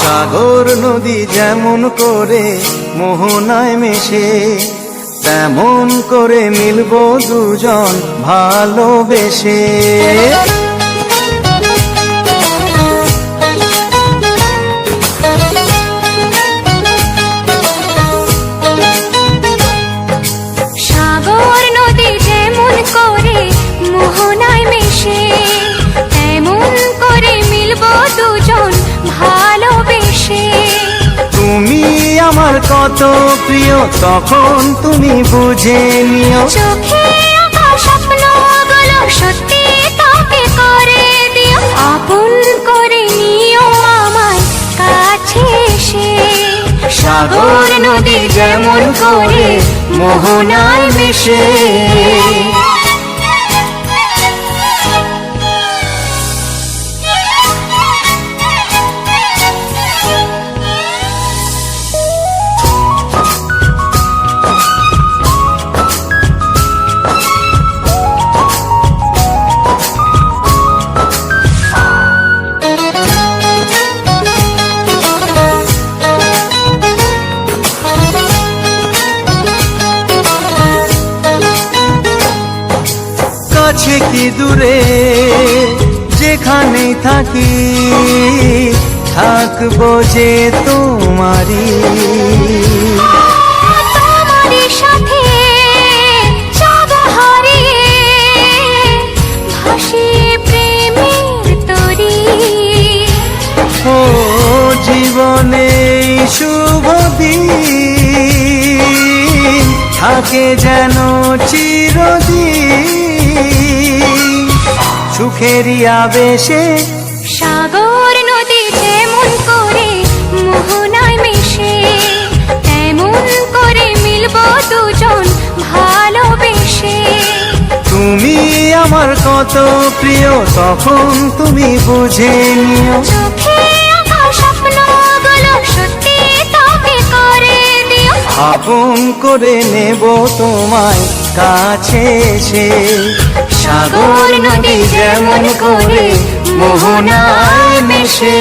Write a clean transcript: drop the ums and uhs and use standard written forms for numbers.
সাগর নদী যেমন করে মোহনায় মেশে, তেমন করে মিলবো দুজন ভালোবেসে। সাগর নদী যেমন করে মোহনায় মেশে, তেমন করে মিলবো দুজন ভালোবেসে। তুমি আমার কত প্রিয় তখন তুমি বুঝে নিও, চোখে আঁকা স্বপ্নগুলো সত্যি তাকে করে দিও। আপন করে নিও আমায় কাছে এসে। সাগর নদী যেমন করে মোহনায় মেশে। কাছে কি দূরে যেখানেই থাকি, থাকবো যে তোমারি। তোমারই সাথে যাব হারিয়ে, ভাসিয়ে প্রেমের তরী। ও জীবনে শুভ দিন থাকে যেন চিরদিন, সুখেরই আবেশে। সাগর নদী যেমন করে মোহনায় মেশে, তেমন করে মিলবো দুজন ভালোবেসে। তুমি আমার কত প্রিয় তখন তুমি বুঝে নিও, চোখে আঁকা স্বপ্নগুলো সত্যি তাকে করে দিও। আপন করে নেব তোমায় কাছে এসে। সাগর নদী যেমন করে মোহনায় মেশে।